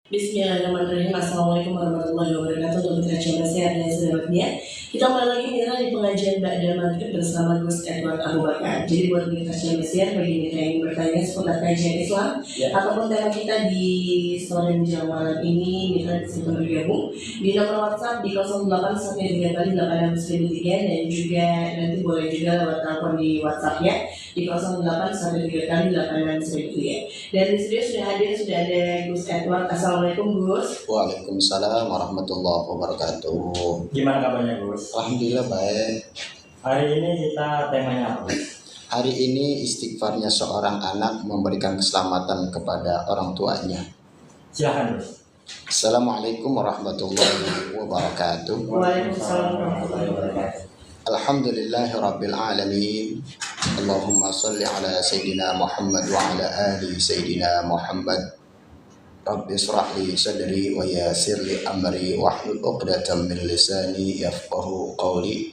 Bismillahirrahmanirrahim. Assalamualaikum warahmatullahi wabarakatuh. Untuk mitra Jawa Sehat dan sahabatnya, kita kembali lagi mitra di pengajian Ba'da Maghrib bersama Gus Edward Abu Bakar. Jadi buat mitra Jawa Sehat, bagi mitra yang bertanya seputar kajian Islam ataupun tema kita di sore menjelang malam ini, mitra bisa bergabung di nomor WhatsApp di 0813 dan juga nanti boleh juga lewat telepon di WhatsAppnya di 0813 Dan di studio sudah ada Gus Edward. Assalamualaikum Gus. Waalaikumsalam warahmatullahi wabarakatuh. Gimana kabarnya Gus? Alhamdulillah baik. Hari ini kita temanya apa? Hari ini istighfarnya seorang anak memberikan keselamatan kepada orang tuanya. Silahkan Gus. Assalamualaikum warahmatullahi wabarakatuh. Waalaikumsalam warahmatullahi wabarakatuh. Alhamdulillahi rabbil alamin. Allahumma salli ala Sayyidina Muhammad wa ala ali Sayyidina Muhammad. Rabbi israh li sadri wa yassir li amri wahlul 'uqdatam min lisani yafqahu qawli.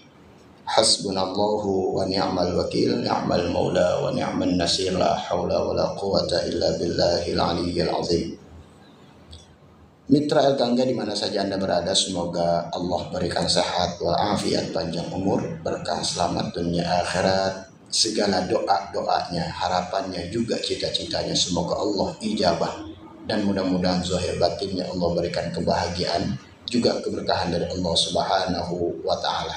Hasbunallahu wa ni'mal wakil, ni'mal maula wa ni'man nasir, la haula wa la quwata illa billahil aliyyil azim. Mitra El Gangga di mana saja Anda berada, semoga Allah berikan sehat walafiat, panjang umur, berkah selamat dunia akhirat. Segala doa-doanya, harapannya juga cita-citanya semoga Allah ijabah, dan mudah-mudahan zahir batinnya Allah berikan kebahagiaan juga keberkahan dari Allah Subhanahu wa taala.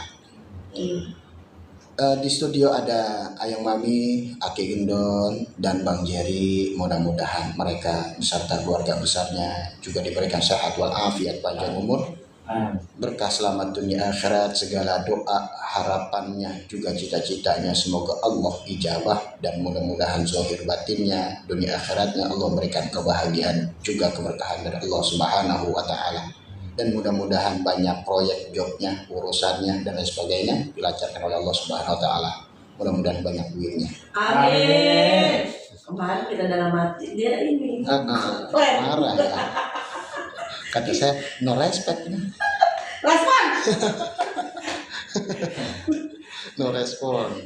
Di studio ada Ayang Mami, Aki Gendon, dan Bang Jerry. Mudah-mudahan mereka beserta keluarga besarnya juga diberikan sehat walafiat, panjang umur, berkah selamat dunia akhirat. Segala doa harapannya juga cita-citanya semoga Allah ijabah, dan mudah-mudahan zahir batinnya dunia akhiratnya Allah berikan kebahagiaan juga keberkahan dari Allah Subhanahu wa taala. Dan mudah-mudahan banyak proyek jobnya, urusannya dan lain sebagainya dilancarkan oleh Allah Subhanahu wa taala. Mudah-mudahan banyak duitnya. Amin. Kemarin kita dalam hati dia ini. Marah ya. Kata saya no respect. Respon. No respon.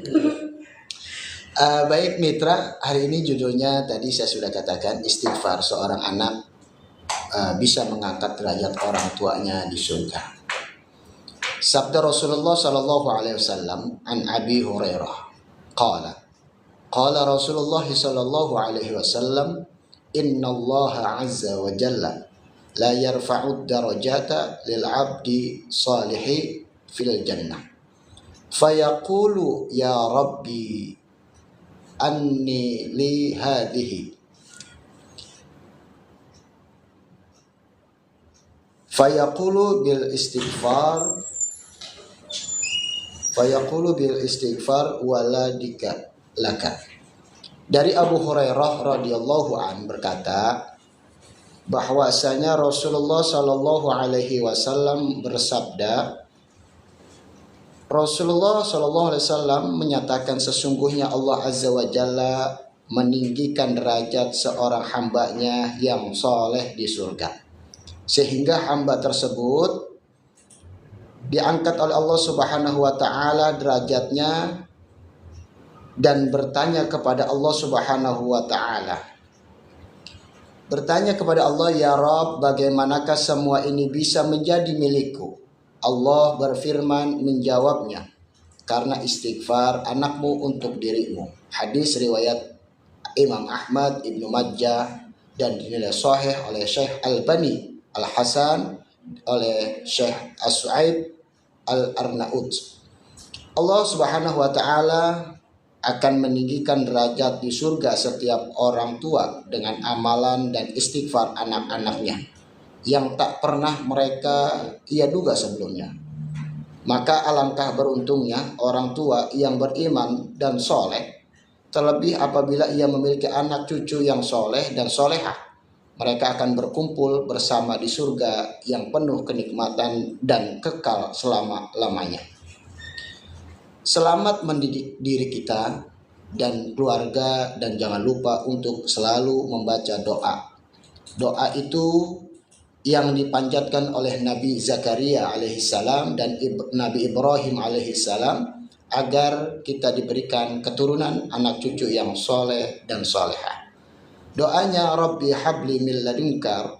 Baik mitra, hari ini judulnya tadi saya sudah katakan, istighfar seorang anak bisa mengangkat derajat orang tuanya di surga. Sabda Rasulullah sallallahu alaihi wasallam an Abi Hurairah qala Rasulullah sallallahu alaihi wasallam, inna Allah azza wa jalla la yarfa'ud darajata lil 'abdi salihi fil jannah fayaqulu ya rabbi anni li hadhihi fayaqulu bil istighfar waladika laka. Dari Abu Hurairah radhiyallahu an berkata bahwasanya Rasulullah sallallahu alaihi wasallam bersabda, Rasulullah sallallahu alaihi wasallam menyatakan sesungguhnya Allah azza wa jalla meninggikan derajat seorang hambanya yang soleh di surga, sehingga hamba tersebut diangkat oleh Allah Subhanahu wa taala derajatnya dan bertanya kepada Allah Subhanahu wa taala. Bertanya kepada Allah, ya Rabb, bagaimanakah semua ini bisa menjadi milikku? Allah berfirman menjawabnya, karena istighfar anakmu untuk dirimu. Hadis riwayat Imam Ahmad, Ibnu Majah, dan dinilai sahih oleh Syekh Albani Al-Hasan, oleh Syekh As-Su'aib Al-Arnaud. Allah Subhanahu wa taala akan meninggikan derajat di surga setiap orang tua dengan amalan dan istighfar anak-anaknya yang tak pernah mereka ia duga sebelumnya. Maka alangkah beruntungnya orang tua yang beriman dan soleh, terlebih apabila ia memiliki anak cucu yang soleh dan solehah. Mereka akan berkumpul bersama di surga yang penuh kenikmatan dan kekal selama-lamanya. Selamat mendidik diri kita dan keluarga, dan jangan lupa untuk selalu membaca doa. Doa itu yang dipanjatkan oleh Nabi Zakaria alaihissalam dan Nabi Ibrahim alaihissalam agar kita diberikan keturunan anak cucu yang soleh dan solehah. Doanya Rabbi habli min ladunka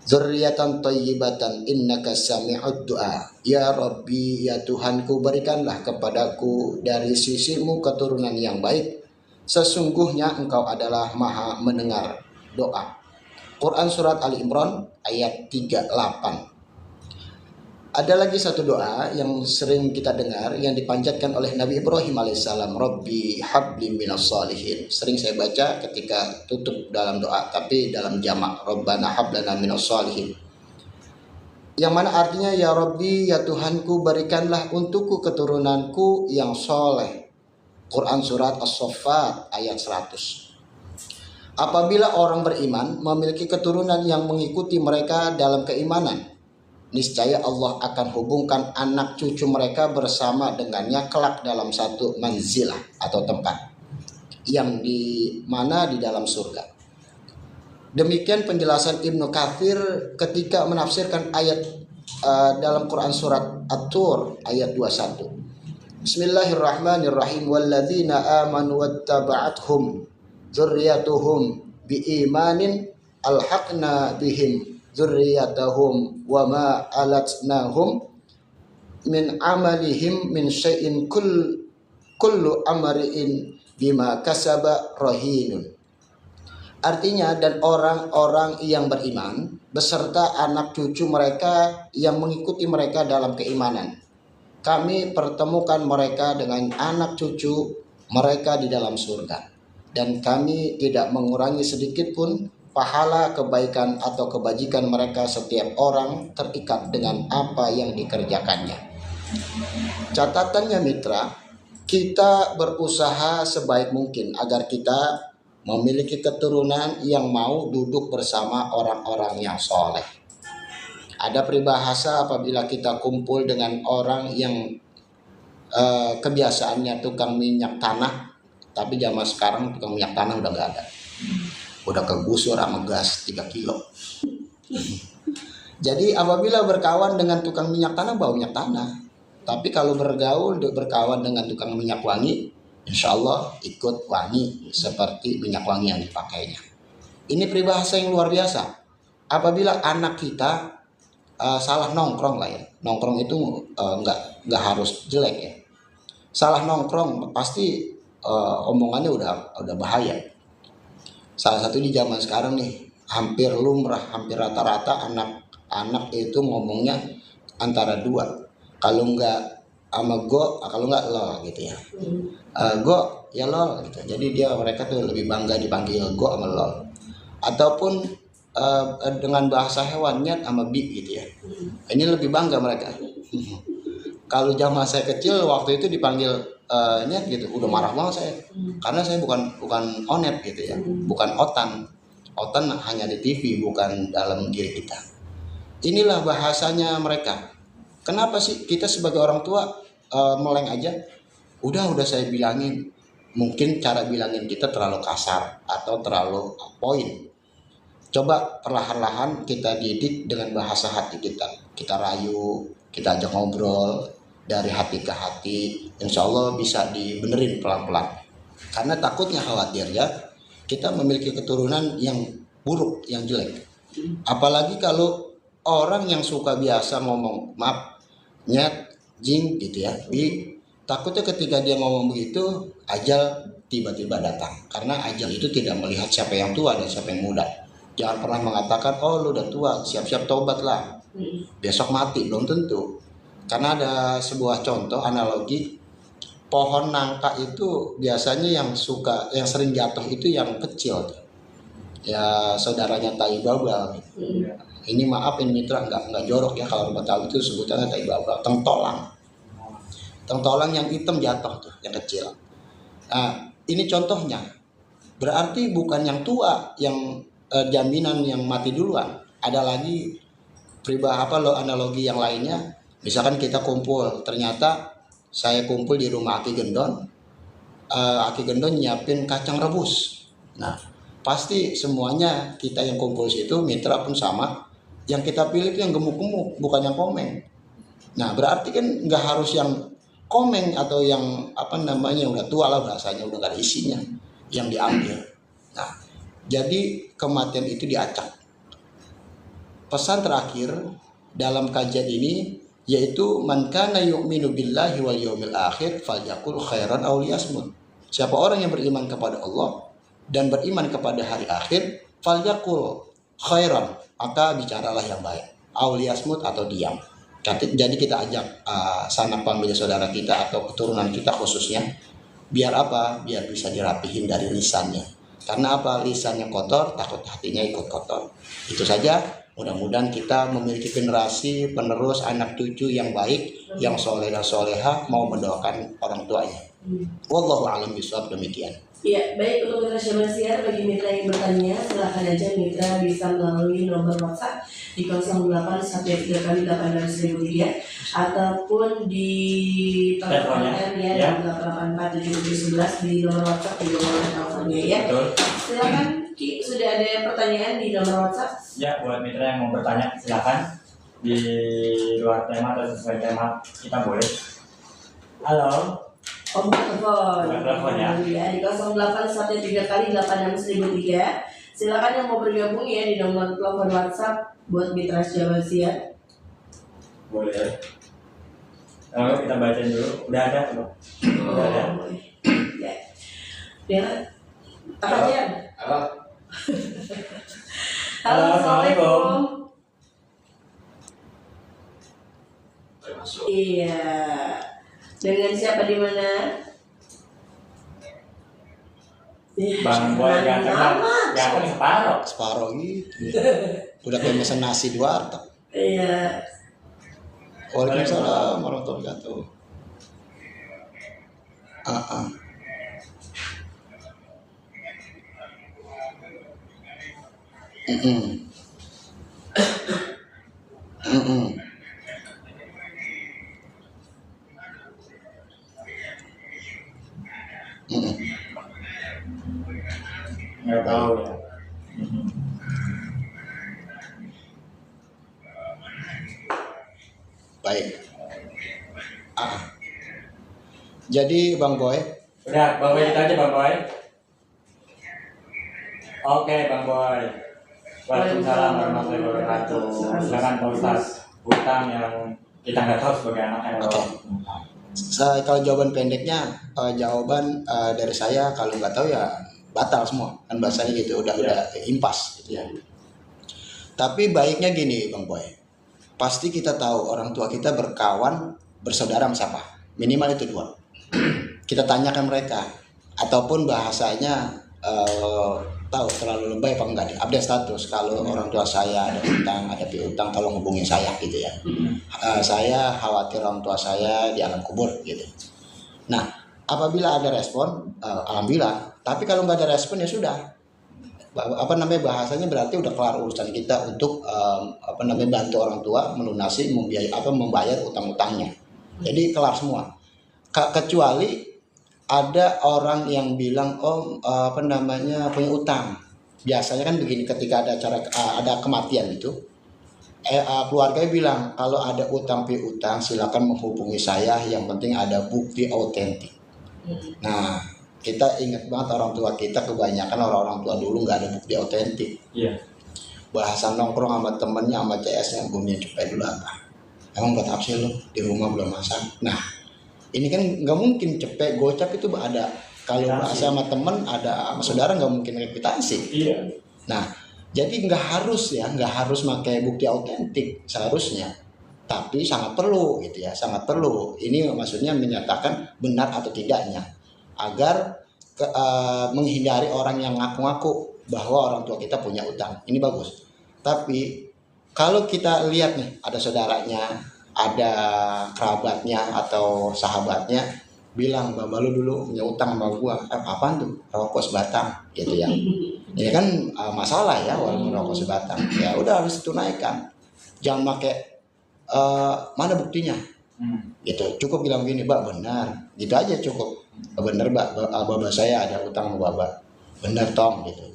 dzurriatan thayyibatan innaka sami'ud du'a. Ya Rabbi, ya Tuhanku, berikanlah kepadaku dari sisimu keturunan yang baik. Sesungguhnya Engkau adalah Maha mendengar doa. Quran Surat Ali Imran ayat 38. Ada lagi satu doa yang sering kita dengar yang dipanjatkan oleh Nabi Ibrahim alaihissalam, Rabbi habli minas salihin. Sering saya baca ketika tutup dalam doa, tapi dalam jamak, Rabbana hablana minas salihin. Yang mana artinya, ya Rabbi, ya Tuhanku, berikanlah untukku keturunanku yang soleh. Quran Surat As-Saffat ayat 100. Apabila orang beriman memiliki keturunan yang mengikuti mereka dalam keimanan, niscaya Allah akan hubungkan anak cucu mereka bersama dengannya kelak dalam satu manzilah atau tempat yang di mana di dalam surga. Demikian penjelasan Ibnu Katsir ketika menafsirkan ayat dalam Quran Surat At-Tur ayat 21. Bismillahirrahmanirrahim. Walladzina amanu wattaba'athum dzurriyyatuhum biimanin alhaqna bihim dzurriyyatahum wa ma alatnahum min amalihim min syai'in kullu amri'in bima kasaba rahinun. Artinya, dan orang-orang yang beriman beserta anak cucu mereka yang mengikuti mereka dalam keimanan, kami pertemukan mereka dengan anak cucu mereka di dalam surga, dan kami tidak mengurangi sedikit pun pahala kebaikan atau kebajikan mereka. Setiap orang terikat dengan apa yang dikerjakannya. Catatannya mitra, kita berusaha sebaik mungkin agar kita memiliki keturunan yang mau duduk bersama orang-orang yang soleh. Ada peribahasa apabila kita kumpul dengan orang yang kebiasaannya tukang minyak tanah, tapi zaman sekarang tukang minyak tanah udah gak ada. Udah kegusur sama gas 3 kilo. Jadi apabila berkawan dengan tukang minyak tanah, bau minyak tanah. Tapi kalau berkawan dengan tukang minyak wangi, insya Allah ikut wangi seperti minyak wangi yang dipakainya. Ini peribahasa yang luar biasa. Apabila anak kita salah nongkrong lah ya, nongkrong itu nggak harus jelek ya. Salah nongkrong pasti omongannya udah bahaya. Salah satu di zaman sekarang nih, hampir lumrah, hampir rata-rata anak-anak itu ngomongnya antara dua. Kalau nggak sama go, kalau nggak lol gitu ya. Go ya lol gitu. Jadi mereka tuh lebih bangga dipanggil go sama lol. Ataupun dengan bahasa hewan nyet sama bi gitu ya. Ini lebih bangga mereka. Kalau zaman saya kecil waktu itu dipanggil nyet gitu, udah marah banget saya. Karena saya bukan onet gitu ya, bukan otan. Otan hanya di TV, bukan dalam diri kita. Inilah bahasanya mereka. Kenapa sih kita sebagai orang tua meleng aja? Udah saya bilangin. Mungkin cara bilangin kita terlalu kasar atau terlalu poin. Coba perlahan-lahan kita didik dengan bahasa hati kita. Kita rayu, kita ajak ngobrol dari hati ke hati. Insya Allah bisa dibenerin pelan-pelan. Karena takutnya khawatir ya, kita memiliki keturunan yang buruk, yang jelek. Apalagi kalau orang yang suka biasa ngomong maaf, nyet, jing gitu ya. Takutnya ketika dia ngomong begitu, ajal tiba-tiba datang. Karena ajal itu tidak melihat siapa yang tua dan siapa yang muda. Jangan pernah mengatakan, oh lu udah tua, siap-siap tobat lah. Besok mati, belum tentu. Karena ada sebuah contoh analogi, pohon nangka itu biasanya yang sering jatuh itu yang kecil. Ya saudaranya tai babal. Ini maaf ini mitra nggak jorok ya, kalau Betawi itu sebutannya tai babal, tengtolang yang hitam jatuh tuh, yang kecil. Nah, ini contohnya. Berarti bukan yang tua yang jaminan yang mati duluan. Ada lagi analogi yang lainnya. Misalkan kita kumpul, ternyata saya kumpul di rumah Aki Gendon. Aki Gendon nyiapin kacang rebus. Nah, pasti semuanya kita yang kumpul situ, mitra pun sama. Yang kita pilih itu yang gemuk-gemuk, bukan yang komeng. Nah, berarti kan nggak harus yang komeng atau yang udah tua lah bahasanya, udah gak ada isinya yang diambil. Nah, jadi kematian itu diacak. Pesan terakhir dalam kajian ini yaitu man kana yu'minu billahi wal yawmil akhir falyaqul khairan aw liyasmut. Siapa orang yang beriman kepada Allah dan beriman kepada hari akhir, falyaqul khairan, maka bicaralah yang baik, aw liyasmut atau diam. Jadi kita ajak sanak famili saudara kita atau keturunan kita khususnya, biar apa? Biar bisa dirapihin dari lisannya. Karena apa? Lisannya kotor, takut hatinya ikut kotor. Itu saja. Mudah-mudahan kita memiliki generasi penerus anak cucu yang baik, yang soleh dan soleha, mau mendoakan orang tuanya. Wallahu a'lam bishawab, demikian. Ya, baik, untuk mitra Syamasiar, bagi mitra yang bertanya, silahkan aja mitra bisa melalui nomor WhatsApp di 0813 ataupun di telepon ya di 8847711 di nomor WhatsApp di nomor teleponnya ya. Betul. Silakan Ki, sudah ada pertanyaan di nomor WhatsApp? Ya, buat mitra yang mau bertanya silakan di luar tema atau sesuai tema kita boleh. Halo. Telepon ya. Di 0813 silakan yang mau bergabung ya di nomor telepon WhatsApp buat mitra Syamasiar. Boleh. Kalau kita bacain dulu, udah ada belum? Udah ada. Ya. Ya. Halo. Halo, assalamualaikum. Iya. Dengan siapa di mana? Bang Boy ganteng Separoh gitu. Udah kayak mesen nasi di warteg. Iya. Waalaikumsalam warahmatullahi wabarakatuh. Nggak tahu ya. Baik. Jadi Bang Boy, Udah, Bang Boy itu aja Bang Boy. Oke Bang Boy. Waalaikumsalam warahmatullahi wabarakatuh. Silakan Pak Ustaz. Hutang yang kita nggak tahu sebagai anak Oke. Kalau jawaban pendeknya, jawaban dari saya kalau nggak tahu ya batal semua, kan bahasanya gitu, udah impas gitu ya. Tapi baiknya gini Bang Boy, pasti kita tahu orang tua kita berkawan bersaudara sama siapa, minimal itu 2. Kita tanyakan mereka, ataupun bahasanya tahu terlalu lebay apa enggak, update status. Kalau orang tua saya ada utang, ada piutang, tolong hubungin saya gitu ya. Saya khawatir orang tua saya di alam kubur gitu. Nah, apabila ada respon, alhamdulillah. Tapi kalau nggak ada respon ya sudah. Bahasanya berarti udah kelar urusan kita untuk bantu orang tua melunasi, membayar utang-utangnya. Jadi kelar semua. Kecuali ada orang yang bilang punya utang. Biasanya kan begini, ketika ada ada kematian itu, keluarganya bilang kalau ada utang piutang silakan menghubungi saya, yang penting ada bukti autentik. Nah, kita ingat banget orang tua kita, kebanyakan orang-orang tua dulu nggak ada bukti autentik. Iya. Bahasa nongkrong sama temennya sama CS-nya, bumnya cepet dulu apa? Emang buat apa sih lu? Di rumah belum masak. Nah, ini kan nggak mungkin cepet gocap itu ada. Kalau bahasa sama temen, ada sama saudara nggak mungkin reputasi. Iya. Nah, jadi nggak harus pakai bukti autentik seharusnya. Tapi sangat perlu gitu ya, sangat perlu. Ini maksudnya menyatakan benar atau tidaknya, agar menghindari orang yang ngaku-ngaku bahwa orang tua kita punya utang. Ini bagus. Tapi kalau kita lihat nih, ada saudaranya, ada kerabatnya atau sahabatnya bilang, bapak lu dulu punya utang sama gua, apaan tuh? Rokok sebatang gitu ya. Ini kan masalah ya, walaupun rokok sebatang. Ya udah, harus tunaikan. Jangan pakai mana buktinya? Gitu. Cukup bilang gini, Mbak benar. Gitu aja cukup. Benar Mbak, bapak saya ada utang sama bapak. Benar Tom gitu.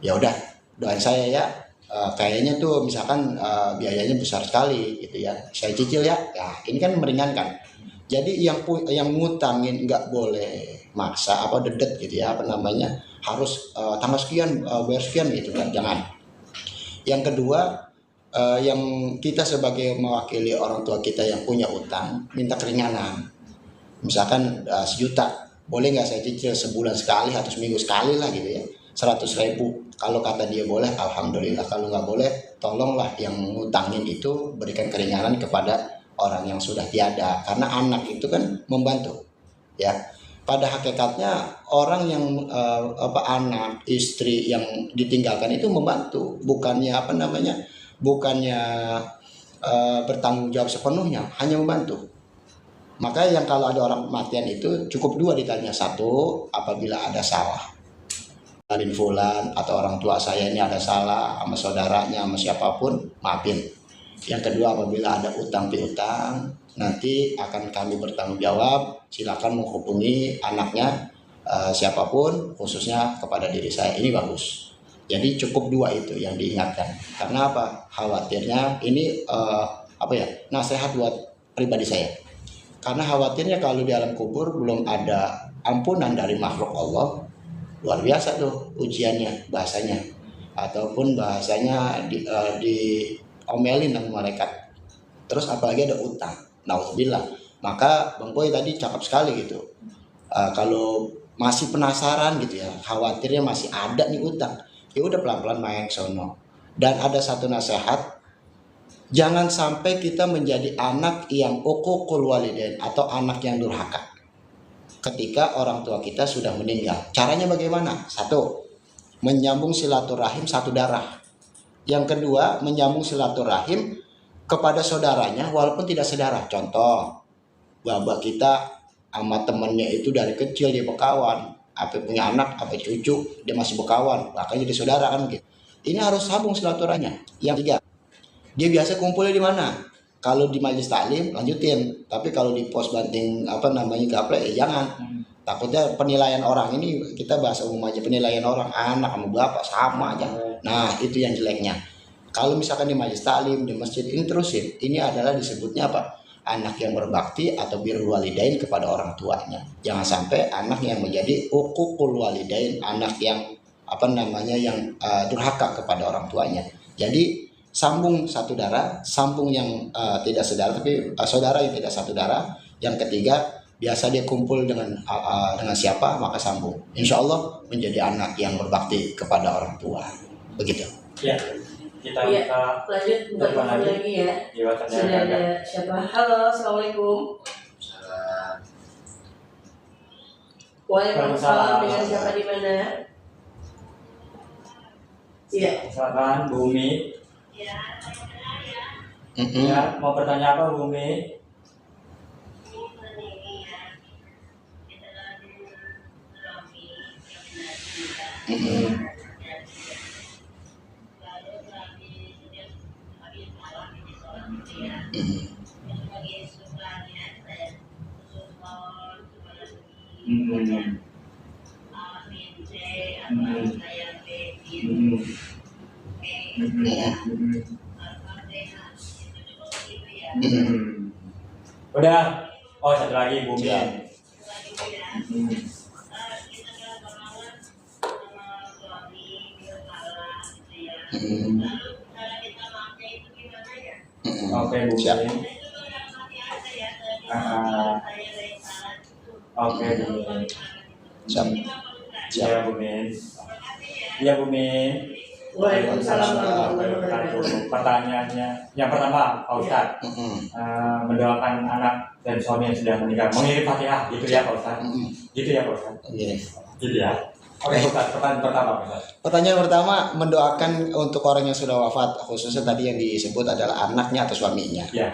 Ya udah, doain saya ya. Kayaknya tuh misalkan biayanya besar sekali gitu ya. Saya cicil ya. Ya, ini kan meringankan. Jadi yang ngutangin nggak boleh maksa dedet gitu ya, harus tanggal sekian bayar sekian gitu kan, jangan. Yang kedua, yang kita sebagai mewakili orang tua kita yang punya utang, minta keringanan. Misalkan 1 juta, boleh nggak saya cicil sebulan sekali atau seminggu sekali lah gitu ya, 100.000. Kalau kata dia boleh, alhamdulillah. Kalau nggak boleh, tolonglah yang ngutangin itu berikan keringanan kepada orang yang sudah tiada, karena anak itu kan membantu ya. Pada hakikatnya orang yang anak istri yang ditinggalkan itu membantu, bukannya bukannya bertanggung jawab sepenuhnya, hanya membantu. Maka yang kalau ada orang kematian itu cukup 2 ditanya. 1, apabila ada salah, Alin fulan atau orang tua saya ini ada salah sama saudaranya sama siapapun, maafin. Yang kedua, apabila ada utang piutang, nanti akan kami bertanggung jawab, silakan menghubungi anaknya, siapapun, khususnya kepada diri saya. Ini bagus. Jadi cukup 2 itu yang diingatkan. Karena apa? Khawatirnya ini nasihat buat pribadi saya. Karena khawatirnya kalau di alam kubur belum ada ampunan dari makhluk Allah, luar biasa tuh ujiannya, bahasanya, ataupun bahasanya diomelin sama malaikat. Terus apalagi ada utang, nauzubillah. Maka Bang Boy tadi cakep sekali gitu. Kalau masih penasaran gitu ya, khawatirnya masih ada nih utang, ya udah pelan-pelan main sono. Dan ada satu nasihat, jangan sampai kita menjadi anak yang uququl walidain atau anak yang durhaka ketika orang tua kita sudah meninggal. Caranya bagaimana? 1, menyambung silaturahim satu darah. Yang kedua, menyambung silaturahim kepada saudaranya walaupun tidak saudara. Contoh, bapak kita sama temennya itu dari kecil dia berkawan, apa punya anak, apa cucu, dia masih berkawan, bahkan jadi saudara kan gitu. Ini harus sambung silaturahimnya. Yang 3, dia biasa kumpulnya di mana? Kalau di majelis taklim lanjutin, tapi kalau di pos banting gaple jangan. Takutnya penilaian orang, ini kita bahas umum aja, penilaian orang anak sama bapak sama aja. Nah, itu yang jeleknya. Kalau misalkan di majelis taklim, di masjid, ini terusin. Ini adalah disebutnya apa? Anak yang berbakti atau birrul walidain kepada orang tuanya. Jangan sampai anak yang menjadi uququl walidain, anak yang durhaka kepada orang tuanya. Jadi sambung satu darah, sambung yang tidak saudara, tapi saudara yang tidak satu darah. Yang ketiga, biasa dia kumpul dengan siapa, maka sambung. Insya Allah menjadi anak yang berbakti kepada orang tua. Begitu. Ya, kita lanjut telepon lagi ya. Sudah ada siapa? Halo, assalamualaikum. Waalaikumsalam. Dengan siapa di mana? Iya. Silakan Bumi. Ya, mau bertanya apa Bumi? Udah. Oh, satu lagi Bumi. Ya. Oke Bumi. Siap. Oke Bumi. Siap. Ya Bumi. Ya Bumi. Waalaikumsalam warahmatullahi wabarakatuh. Pertanyaannya, yang pertama Pak Ustadz, mendoakan anak dan suami yang sudah meninggal, mengirim Fatihah, gitu ya Pak Ustadz? Gitu ya Pak Ustadz? Gitu ya. Oke Ustadz, pertanyaan pertama Pak Ustadz. Pertanyaan pertama, mendoakan untuk orang yang sudah wafat, khususnya tadi yang disebut adalah anaknya atau suaminya. Ya.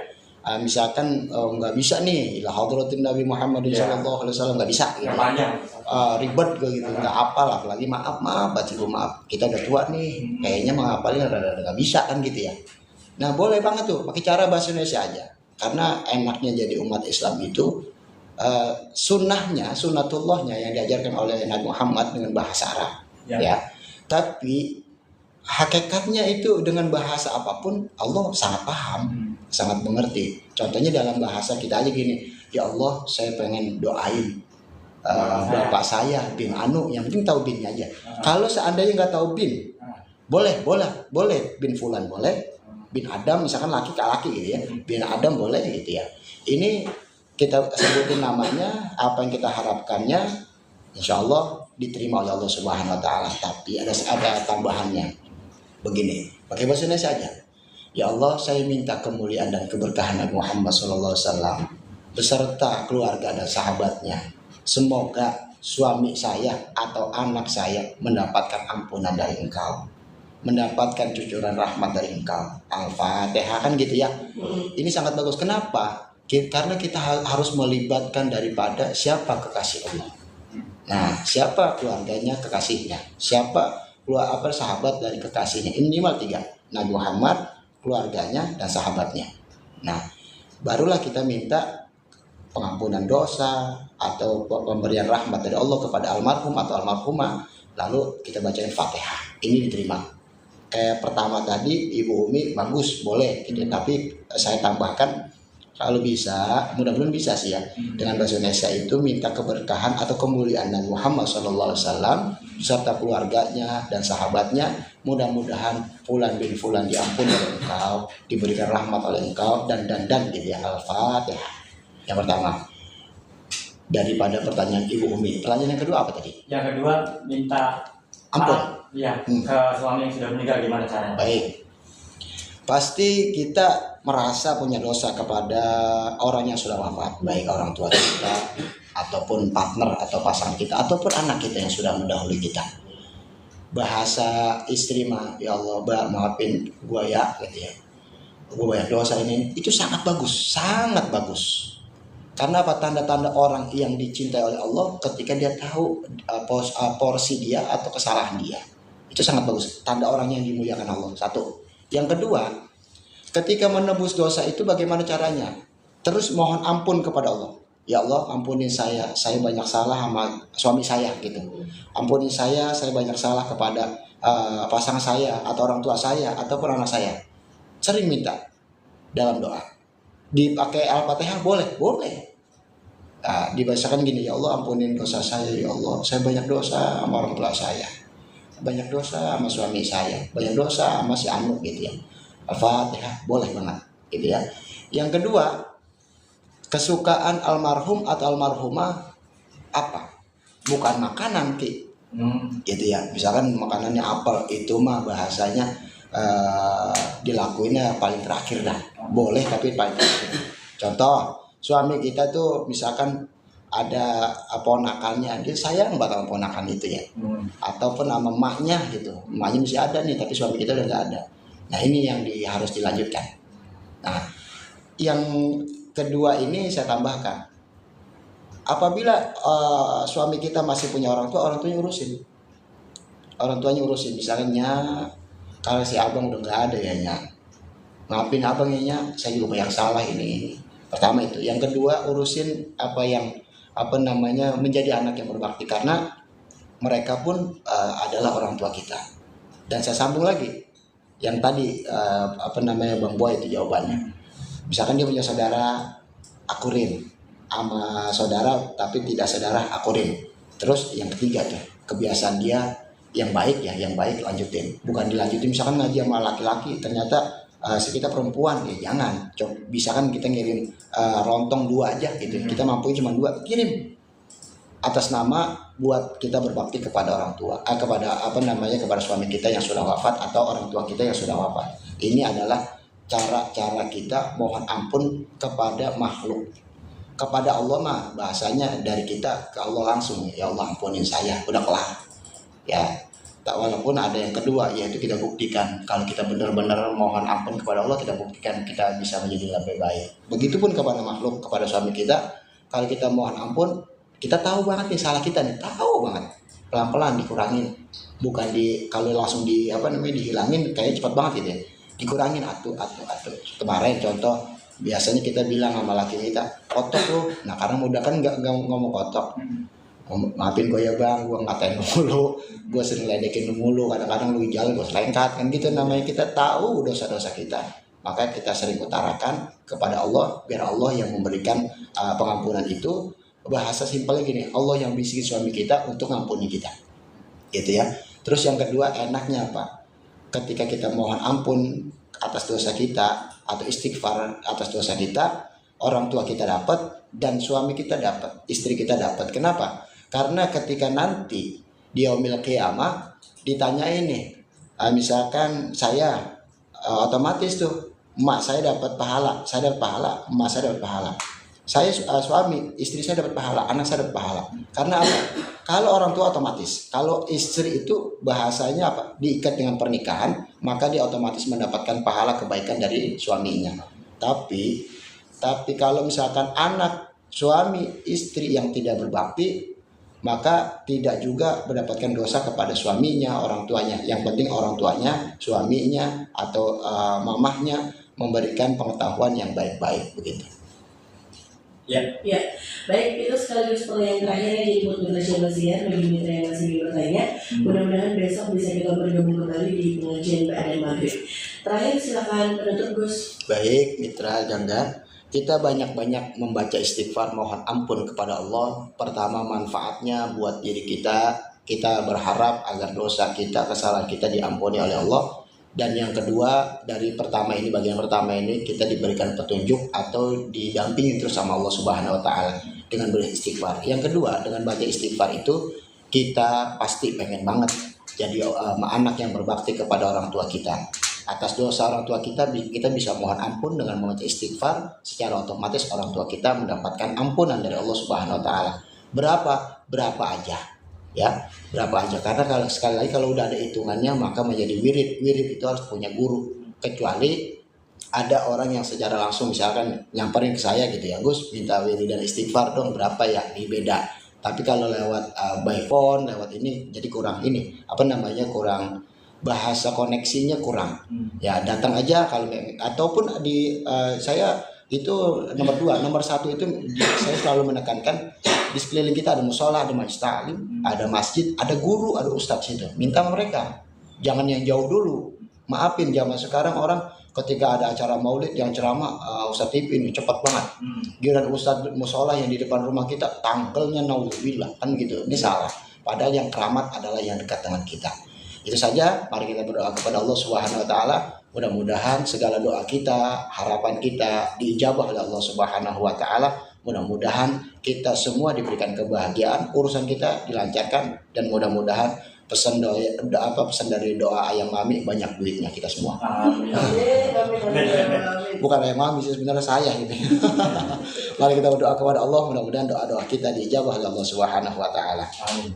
Misalkan nggak bisa nih, ila hadratin Nabi Muhammad sallallahu alaihi wasallam, nggak bisa gitu. Yang panjang. Ribet gitu, nggak hafal, apalagi maaf baca dulu maaf, kita udah tua nih, kayaknya menghafalin rada-rada nggak bisa kan gitu ya. Nah boleh banget tuh pakai cara bahasa Indonesia aja, karena enaknya jadi umat Islam itu sunnatullahnya yang diajarkan oleh Nabi Muhammad dengan bahasa Arab ya. Tapi hakikatnya itu dengan bahasa apapun Allah sangat paham, sangat mengerti. Contohnya dalam bahasa kita aja gini, ya Allah saya pengen doain bapak saya bin Anu, yang penting tahu binnya aja. Kalau seandainya nggak tahu bin, boleh bin Fulan boleh, bin Adam misalkan laki ke laki gitu ya, bin Adam boleh gitu ya. Ini kita sebutin namanya, apa yang kita harapkannya, insya Allah diterima oleh Allah Subhanahu Wa Taala. Tapi ada tambahannya, begini, pakai bahasa Indonesia saja. Ya Allah, saya minta kemuliaan dan keberkahan Nabi Muhammad SAW beserta keluarga dan sahabatnya. Semoga suami saya atau anak saya mendapatkan ampunan dari Engkau, mendapatkan cucuran rahmat dari Engkau. Al-Fatihah, kan gitu ya. Ini sangat bagus. Kenapa? Karena kita harus melibatkan daripada siapa kekasih Allah. Nah, siapa keluarganya kekasihnya, siapa sahabat dari kekasihnya. Ini minimal 3, Nabi Muhammad, keluarganya, dan sahabatnya. Nah, barulah kita minta pengampunan dosa atau pemberian rahmat dari Allah kepada almarhum atau almarhumah. Lalu kita bacain Fatihah. Ini diterima. Kayak pertama tadi Ibu Umi bagus, boleh gitu. Tapi saya tambahkan, kalau bisa, mudah-mudahan bisa sih ya, dengan bahasa Indonesia itu minta keberkahan atau kemuliaan Nabi Muhammad SAW beserta keluarganya dan sahabatnya. Mudah-mudahan Fulan bin Fulan diampuni oleh Engkau, diberikan rahmat oleh Engkau, dan gitu ya. Al-Fatihah. Yang pertama. Daripada pertanyaan Ibu Umi. Pertanyaan yang kedua apa tadi? Yang kedua minta ampun. Iya, ke suami yang sudah meninggal, gimana caranya? Baik. Pasti kita merasa punya dosa kepada orang yang sudah wafat, baik orang tua kita ataupun partner atau pasangan kita ataupun anak kita yang sudah mendahului kita. Bahasa istri mah, ya Allah, maafin gua ya, gitu ya. Gua banyak dosa ini, itu sangat bagus, sangat bagus. Karena apa? Tanda-tanda orang yang dicintai oleh Allah ketika dia tahu porsi dia atau kesalahan dia. Itu sangat bagus. Tanda orang yang dimuliakan Allah. Satu. Yang kedua, ketika menebus dosa itu bagaimana caranya? Terus mohon ampun kepada Allah. Ya Allah, ampunin saya banyak salah sama suami saya gitu. Ampunin saya banyak salah kepada pasangan saya atau orang tua saya ataupun anak saya. Sering minta dalam doa. Dipakai Al-Fatihah boleh. Nah, dibacakan gini, ya Allah ampunin dosa saya, ya Allah. Saya banyak dosa sama orang tua saya, banyak dosa sama suami saya, banyak dosa sama si Anu gitu ya. Al-Fatihah boleh banget gitu ya. Yang kedua, kesukaan almarhum atau almarhumah apa? Bukan makanan gitu ya. Misalkan makanannya apel, itu mah bahasanya dilakuinnya paling terakhir dah. Boleh tapi paling terakhir. Contoh, suami kita tuh misalkan ada ponakannya, dia sayang banget sama ponakan itu ya. Ataupun sama emaknya gitu, emaknya masih ada nih tapi suami kita udah nggak ada. Nah ini yang harus dilanjutkan. Nah yang kedua ini saya tambahkan, apabila suami kita masih punya orang tuanya urusin. Orang tuanya urusin, misalnya kalau si abang udah nggak ada ya, maafin abang ya, saya juga banyak salah ini. Pertama itu. Yang kedua, urusin menjadi anak yang berbakti, karena mereka pun adalah orang tua kita. Dan saya sambung lagi yang tadi Bang Boy itu jawabannya. Misalkan dia punya saudara akurin sama saudara tapi tidak saudara akurin. Terus yang ketiga tuh, kebiasaan dia yang baik lanjutin. Bukan dilanjutin misalkan ngaji sama laki-laki ternyata kita perempuan, ya jangan. Bisa kan kita ngirim rontong 2 aja gitu. Kita mampu cuma 2, kirim atas nama buat kita berbakti kepada orang tua, kepada suami kita yang sudah wafat atau orang tua kita yang sudah wafat. Ini adalah cara-cara kita mohon ampun kepada makhluk. Kepada Allah mah bahasanya dari kita ke Allah langsung, ya Allah ampunin saya, udah kelar. Ya. Walaupun ada yang kedua, yaitu kita buktikan kalau kita benar-benar mohon ampun kepada Allah, kita buktikan kita bisa menjadi lebih baik. Begitupun kepada makhluk, kepada suami kita, kalau kita mohon ampun, kita tahu banget nih salah kita nih, tahu banget, pelan-pelan dikurangin, bukan kalau langsung dihilangin kayak cepat banget gitu ya, dikurangin atuh. Kemarin contoh, biasanya kita bilang sama laki kita, kotok lu, nah karena mudah kan nggak ngomong kotok. Maafin gue ya bang, gue ngatain mulu, gue sering ledekin mulu, kadang-kadang lu jalan gue selengkat kan gitu. Namanya kita tahu dosa-dosa kita, maka kita sering utarakan kepada Allah biar Allah yang memberikan pengampunan itu. bahasa simpelnya gini, Allah yang bisikin suami kita untuk ngampuni kita, gitu ya. Terus yang kedua, enaknya apa? Ketika kita mohon ampun atas dosa kita atau istighfar atas dosa kita, orang tua kita dapat dan suami kita dapat, istri kita dapat. Kenapa? Karena ketika nanti di yaumil qiyamah ditanya ini, misalkan saya otomatis tuh emak saya dapat pahala, saya dapat pahala, emak saya dapat pahala. Saya suami, istri saya dapat pahala, anak saya dapat pahala. Karena apa? Kalau orang tua otomatis, kalau istri itu bahasanya apa? Diikat dengan pernikahan, maka dia otomatis mendapatkan pahala kebaikan dari suaminya. Tapi kalau misalkan anak, suami, istri yang tidak berbakti, maka tidak juga mendapatkan dosa kepada suaminya, orang tuanya. Yang penting orang tuanya, suaminya atau mamahnya memberikan pengetahuan yang baik-baik begitu. Ya, baik, itu sekaligus pertanyaan terakhir yang jadi buat Mitra Syamasiar bagi mitra yang masih ingin bertanya. Mudah-mudahan besok bisa kita bergabung kembali di pengajian Ba'da Maghrib. Terakhir silakan penutup Gus. Baik, Mitra Janda, kita banyak-banyak membaca istighfar, mohon ampun kepada Allah. Pertama, manfaatnya buat diri kita berharap agar dosa kita, kesalahan kita diampuni oleh Allah. Dan yang kedua, dari bagian pertama ini kita diberikan petunjuk atau didampingi terus sama Allah Subhanahu wa taala dengan beristighfar. Yang kedua, dengan baca istighfar itu kita pasti pengen banget jadi anak yang berbakti kepada orang tua kita. Atas dosa orang tua kita bisa mohon ampun dengan membaca istighfar, secara otomatis orang tua kita mendapatkan ampunan dari Allah Subhanahu wa taala. Berapa aja. Ya, berapa aja, karena sekali lagi kalau udah ada hitungannya maka menjadi wirid itu harus punya guru, kecuali ada orang yang secara langsung misalkan nyamperin ke saya gitu ya, Gus minta wirid dan istighfar dong, berapa ya, ini beda. Tapi kalau lewat by phone, lewat ini jadi kurang kurang bahasa koneksinya kurang. Ya datang aja kalau ataupun di saya itu nomor 2, nomor 1 itu saya selalu menekankan di sekeliling kita ada musola, ada majelis taklim, ada masjid, ada guru, ada ustadz itu. Minta mereka, jangan yang jauh dulu. Maafin zaman sekarang orang ketika ada acara maulid yang ceramah ustadz TV ini cepat banget. Giliran ustadz musola yang di depan rumah kita tangkelnya naudzubillah kan gitu. Ini salah. Padahal yang keramat adalah yang dekat dengan kita. Itu saja, mari kita berdoa kepada Allah Subhanahu wa taala. Mudah-mudahan segala doa kita, harapan kita diijabah oleh Allah Subhanahu wa taala. Mudah-mudahan kita semua diberikan kebahagiaan, urusan kita dilancarkan, dan mudah-mudahan pesan dari doa ayang mami banyak duitnya kita semua. Amin. Bukan ayang mami sih, sebenarnya saya gitu. Mari kita berdoa kepada Allah, mudah-mudahan doa-doa kita diijabah oleh Allah Subhanahu wa taala. Amin.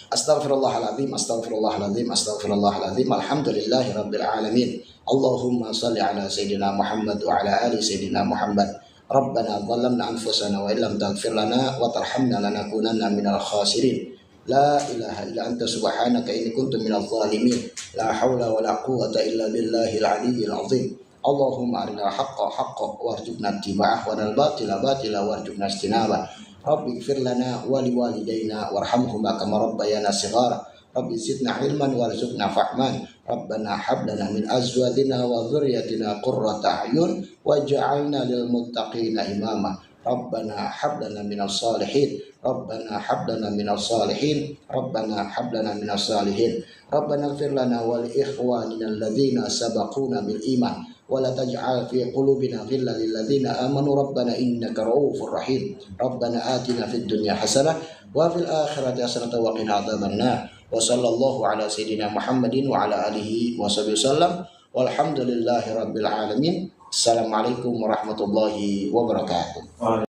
Astaghfirullahaladzim, astaghfirullahaladzim, astaghfirullahaladzim. Alhamdulillahirabbil alamin. Allahumma shalli ala sayyidina Muhammad wa ala ali sayyidina Muhammad. Rabbana zalamna anfusana wa illam taghfir lana wa tarhamna lanakunanna minal khasirin. La ilaha illa anta subhanaka inni kuntu minadh dhalimin. La haula wa la quwwata illa billahil aliyyil azim. Allahumma arina haqqa haqqan warzuqna ittiba'ah wa al batila batila warzuqna istinabah. Rabbi ighfir lana wa liwalidayna warhamhuma kama rabbayana shighara. Rabbi zidna ilman warzuqna fahman. Rabbana hab lana min azwajina wa dhurriyyatina qurrata a'yun waj'alna lil muttaqina imama. Rabbana hab lana minas salihin. Rabbana hab lana minas salihin. Rabbana hab lana minas salihin. Rabbana ighfir lana wa li ikhwanina alladhina sabaquna bil iman wa la taj'al fi qulubina ghillan lil ladzina amanu rabbana innaka ra'ufur rahim. Rabbana atina fid dunya hasanah wa fil akhirati hasanah wa qina adzabannar. Wa sallallahu ala sayyidina Muhammadin wa ala alihi wa sahbihi wasallam. Walhamdulillahi rabbil alamin. Assalamualaikum warahmatullahi wabarakatuh.